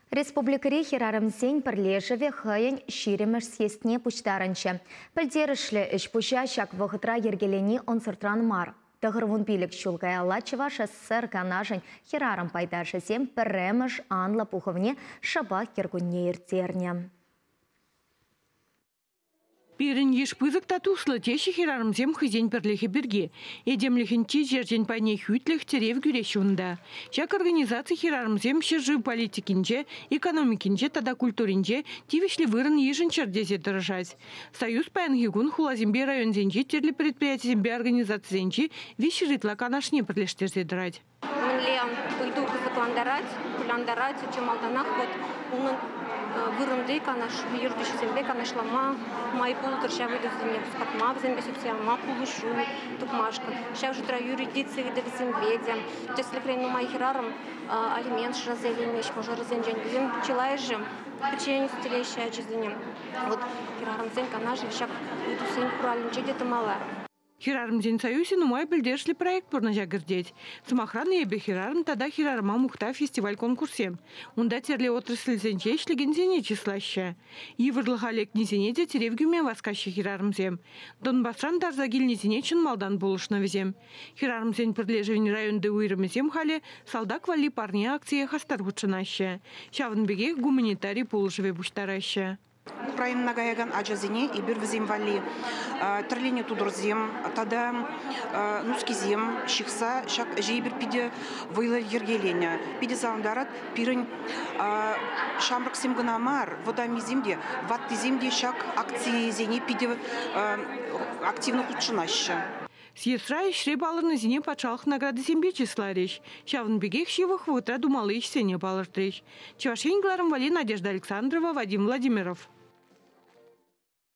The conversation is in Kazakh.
Республикари хирарымсен бірлежіве хайын ширеміш сестіне пұштарыншы. Пілдерішлі үш пұша шак вғытра ергелені онсыртран мар. Тығырвун билік шулғай Аллачева ШССР канажын хирарым пайдашызем пірреміш анла пұхывне шаба кергунне ертерне. Пирин еш пызык татушлы теші хирарымзем хызен бірліхі бірге. Едемліхінчі жерден пайне хүйтліх терев күрешуында. Жак организация хирарымзем шыржы политикинже, экономикинже, тада культуринже тивишлі вырын ежін чердезе дырыжаз. Союз паянхигун хулазембе районзенжи терлі предприятиембе организациянжи виші ритла канашне бірлештерзе дырать. Мен уйду кызыкландарать, куляндарать, чем алданах вот вырынды канаш юрдишсембе канашлама май пултыр шавыды земле пускатма земле социалма пулышу тукмашка шав жутра юридиции де зембеде то есть лекрен май хираром алимент шразелимеш может разенжен зем челайже печенье стелещая жизнь вот хираром зен канаш шак уйду сен куралинче где-то мала. Хирарымзен союзен умай білдершлі проект пұрна жагырдеть. Самохраны ебе хирарым тада хирарыма мухта фестиваль конкурсем. Унда терле отрасльзенче ишлігензене числаща. Евырлыға лекнезене де теревгюме васкаща хирарымзем. Донбасран тарзагилнезене чын малдан болышна везем. Хирарымзен бірлежевен районды уйрымызем халі салдак вали парне акция хастар вучынаща. Шавынбеге гуманитарий полышыве буштараща. Украина гаяган аджазине и бирвзим вали терлине тудурзем тада нускизем шихса шак жейбир пиде войла ергеленя пиде заундарат пирень шамраксим гнамар водамизимде ваттизимде шак акции зене пиде активно кучынаща. Съезжай шребалырны зене патшалық награды зембе числареш. Шавынбегех шивых вутра думалы ишсене балыртреш. Чевашеньгларым вали Надежда Александрова, Вадим Владимиров.